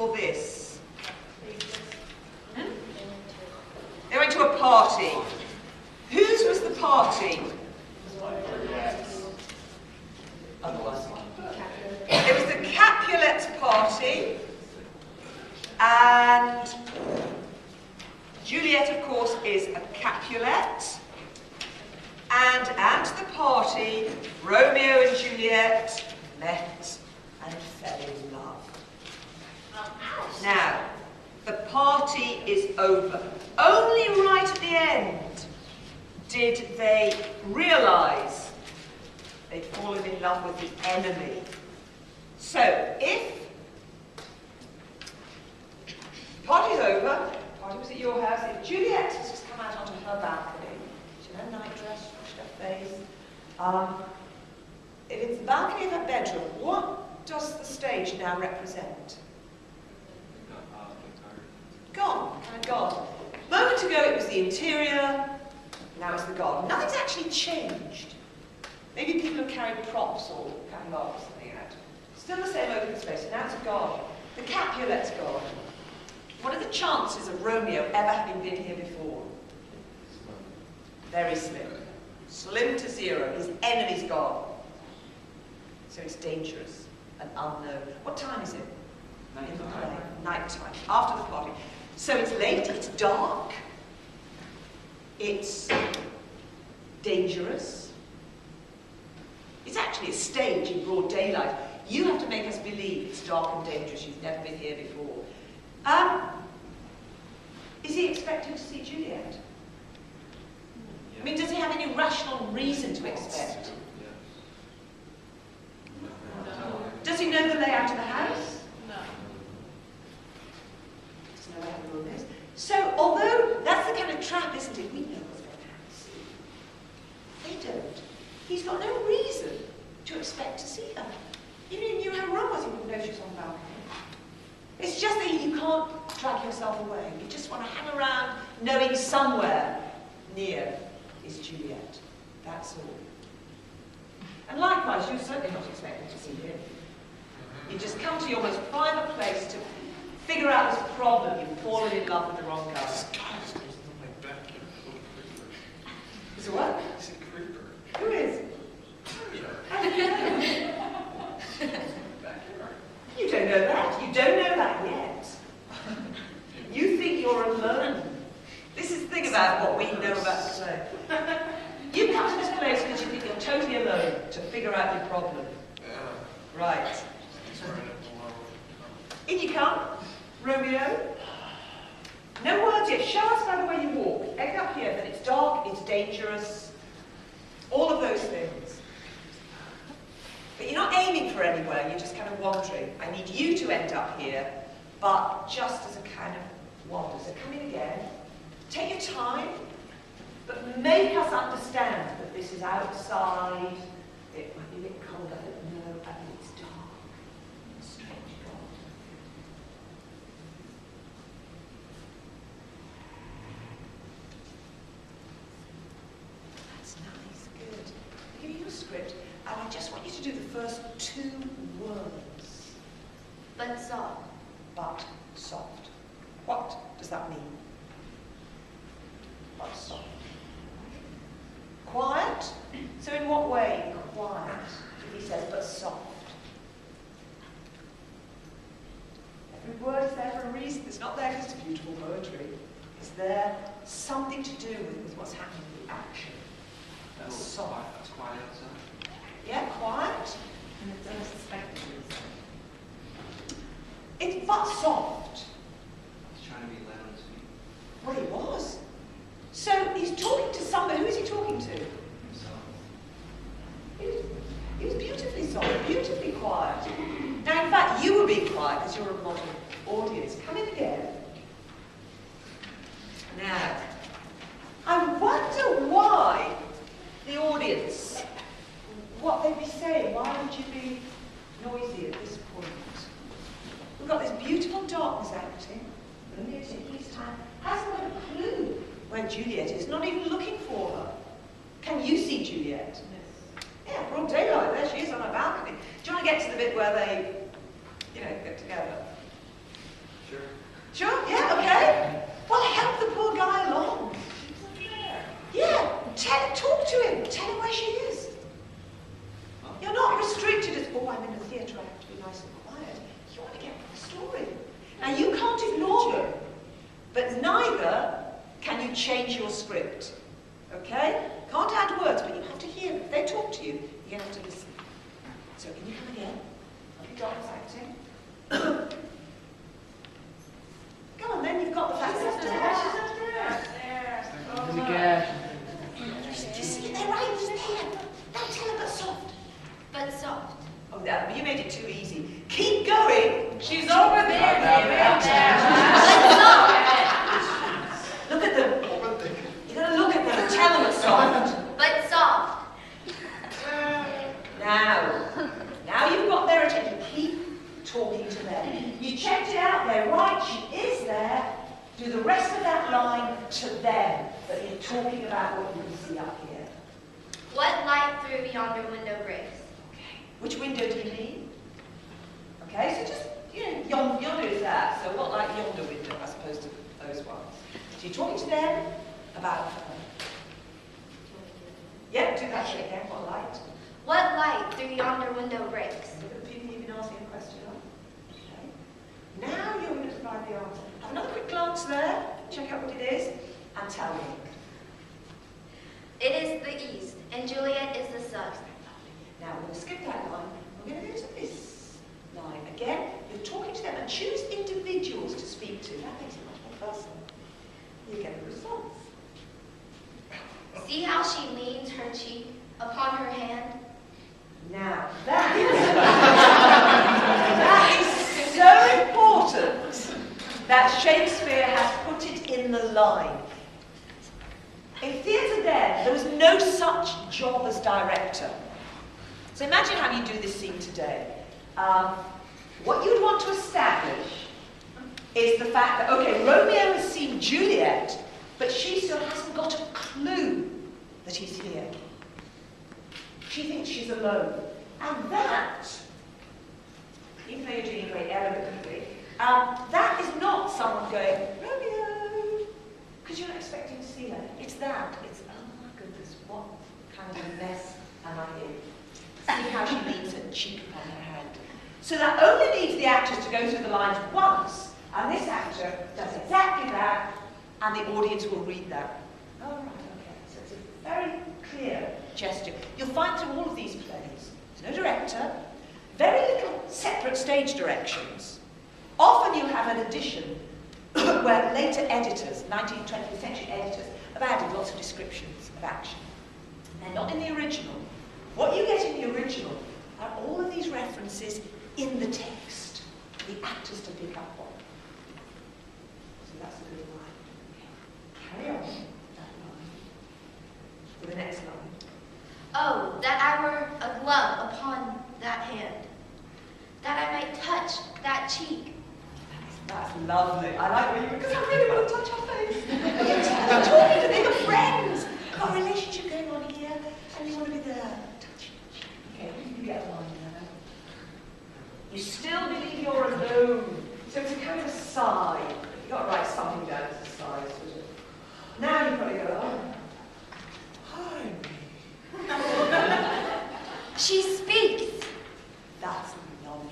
for this? They went to a party. Whose was the party? It was the Capulet's party, and Juliet, of course, is a Capulet. And at the party, Romeo and Juliet met and fell in love. Now, the party is over. Only right at the end did they realise they'd fallen in love with the enemy. So, if the party's over, the party was at your house, if Juliet has just come out onto her balcony, she's in her nightdress, washed her face, if it's the balcony of her bedroom, what does the stage now represent? Gone, kind of gone. A moment ago it was the interior, now it's the garden. Nothing's actually changed. Maybe people have carried props or catalogues or something out. Still the same open space, and now it's a garden. The Capulet's garden. What are the chances of Romeo ever having been here before? Very slim. Slim to zero. His enemy's gone. So it's dangerous and unknown. What time is it? Night time. After the party. So it's late, it's dark, it's dangerous. It's actually a stage in broad daylight. You have to make us believe it's dark and dangerous. You've never been here before. Is he expecting to see Juliet? I mean, does he have any rational reason to expect? Does he know the layout of the house? So, although that's the kind of trap, isn't it? We know what's going to happen. They don't. He's got no reason to expect to see her. Even if he knew how wrong was, he wouldn't know she was on the balcony. It's just that you can't drag yourself away. You just want to hang around knowing somewhere near is Juliet. That's all. And likewise, you're certainly not expecting to see him. You just come to your most private place to figure out this problem. You've fallen in love with the wrong guy. This guy is on my back. Is it what? He's a creeper. Who is? You don't know that. You don't know that yet. You think you're alone. This is the thing about what we know about the play. You come to this place because you think you're totally alone to figure out your problem. Yeah. Right. In you come, Romeo. No words yet. Show us by the way you walk. End up here that it's dark, it's dangerous, all of those things. But you're not aiming for anywhere, you're just kind of wandering. I need you to end up here, but just as a kind of wander. So come in again. Take your time, but make us understand that this is outside. It might be a bit cold, I don't know, and it's dark. Strange God. That's nice, good. I'll give you a script, and I just want you to do the first 2 words. But soft. But soft. What does that mean? But soft. Quiet? So in what way quiet? If he says, but soft. Every word is there for a reason. It's not there because it's beautiful poetry. It's there something to do with what's happening with the action. That's soft. That's quiet outside. Yeah, quiet. And it's unsuspected. It's but soft. He's trying to be light on his feet. Well, he was. So he's talking to somebody. Who is he talking to? Himself. He was beautifully soft, beautifully quiet. Now, in fact, you were being quiet because you're a modern audience. Come in again. Now, I wonder why the audience, what they'd be saying. Why would you be noisy at this point? We've got this beautiful darkness acting. Romeo taking his time. Hasn't got a clue where Juliet is. Not even looking for her. Can you see Juliet? Yes. Yeah, broad daylight. There she is on her balcony. Do you want to get to the bit where they, get together? Sure? Yeah, okay. Well, help the poor guy along. Yeah, talk to him. Tell him where she is. You're not restricted as, oh, I'm in the theatre, I have to be nice and quiet. You want to get the story. Now, you can't ignore them, but neither can you change your script. Okay? Can't add words, but you have to hear them. If they talk to you, you're going to have to listen. So, can you come again? Have you got this acting? Come on, then, you've got the facts. You see, they're right there. Don't tell her, but soft. But soft. Oh, that, you made it too easy. Keep going. She's over there, But David. soft. Look at them. You're going to look at them and tell them it's soft. But soft. Now you've got their attention. Keep talking to them. You checked it out. They're right. She is there. Do the rest of that line to them. But you're talking about what you can see up here. What light through yonder window breaks? Okay. Which window do you mean? Okay, so just, yonder is that. So what like yonder window as opposed to those ones? So you're talking to them about... yeah, do that shit again. What light? What light through yonder window breaks? Look at the people you've been asking a question on. Okay. Now you're going to provide the answer. Have another quick glance there. Check out what it is. And tell me. It is the east, and Juliet is the sun. Now we're going to skip that line. We're going to go to this line. Again, you're talking to them and choose individuals to speak to. That makes it much more personal. You get the results. See how she leans her cheek upon her hand? Now, that is so important that Shakespeare has put it in the line. In theatre then, there was no such job as director. So imagine how you do this scene today. What you'd want to establish is the fact that, okay, Romeo has seen Juliet, but she still hasn't got a clue that he's here. She thinks she's alone. And that, even though you're doing it very elegantly, that is not someone going, Romeo, because you're not expecting to see her. It's that. It's, oh my goodness, what kind of a mess am I in? See how she leans her cheek upon her hand. So that only needs the actors to go through the lines once, and this actor does exactly that, and the audience will read that. Oh, right, okay. So it's a very clear gesture. You'll find through all of these plays, there's no director, very little separate stage directions. Often you'll have an addition where later editors, 19th, 20th century editors, have added lots of descriptions of action. They're not in the original. What you get in the original are all of these references in the text, for the actors to pick up on. So that's a good line. Carry on that line. For the next line. Oh, that I were a glove upon that hand, that I might touch that cheek. That's lovely. I like when you, because I really want to touch her face. You're talking to them, you're friends. Got a relationship going on here, and you want to be there. Touch. Okay, you get a line now. You still believe you're alone. So it's a kind of a sigh. You've got to write something down as a sigh, sort of. Now you've got to go, oh. Hi. She speaks. That's lovely.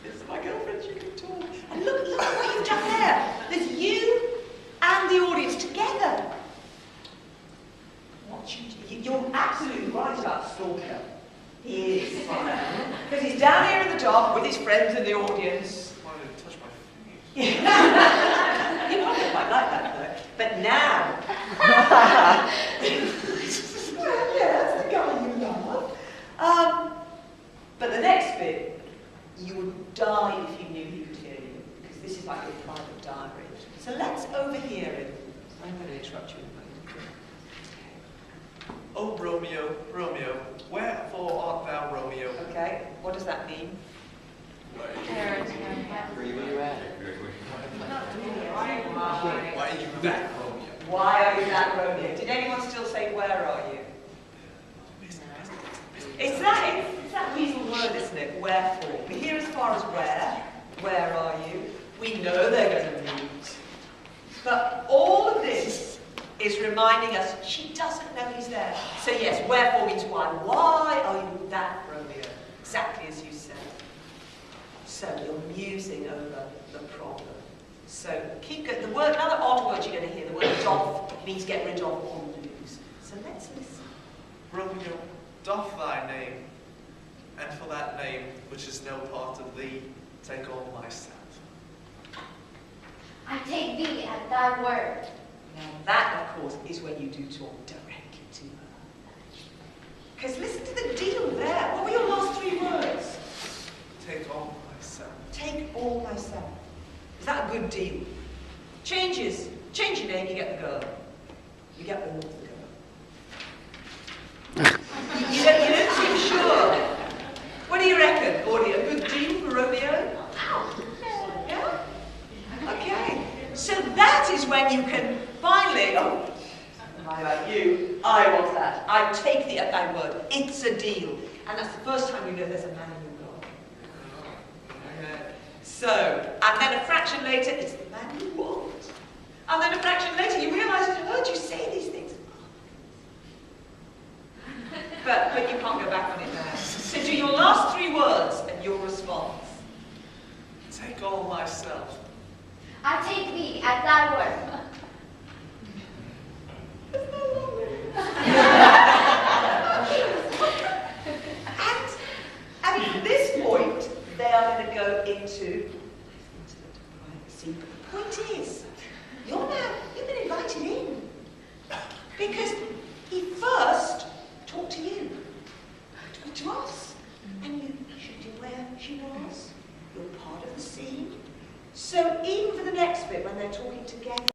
This is my girlfriend, she can talk. And look at what you've done there. There's you and the audience together. You're absolutely right about Stalker. He is. Because he's down here in the dark with his friends in the audience. I wanted to touch my face. Yeah. You probably quite like that though. But now. Well, yeah, that's the guy you love. But the next bit, you would die if you knew he could hear you, because this is like your private diary. So let's overhear him. I'm going to interrupt you in a moment. Oh, Romeo, Romeo, wherefore art thou Romeo? Okay, what does that mean? Where are you at? Why are you that Romeo? Why are you that Romeo? Did anyone still say, where are you? It's that weasel word, isn't it? Wherefore. We're here as far as where. Where are you? We know they're going to move reminding us she doesn't know he's there. So yes, wherefore means why. Why are you that, Romeo? Exactly as you said. So you're musing over the problem. So keep going. The word, another odd word you're going to hear, the word doff, means get rid of or lose. So let's listen. Romeo, doff thy name, and for that name, which is no part of thee, take all myself. I take thee at thy word. Now that, of course, is when you do talk directly to her. Because listen to the deal there. What were your last 3 words? Take all myself. Take all myself. Is that a good deal? Changes. Change your name, you get the girl. You get all of the girl. you don't seem sure. What do you reckon, Audie? A good deal for Romeo? Yeah? Okay. So that is when you can finally, oh, how about you? I want that. I take thee at thy word. It's a deal. And that's the first time you know there's a man in your garden. So, and then a fraction later, it's the man you want. And then a fraction later, you realise I've heard you say these things. But you can't go back on it now. So do your last 3 words and your response. Take all myself. I take thee at thy word. and at this point, they are going to go into privacy. But the point is, you've been invited in. Because he first talked to you, talked to us, and you showed him where she was. You're part of the scene. So even for the next bit, when they're talking together,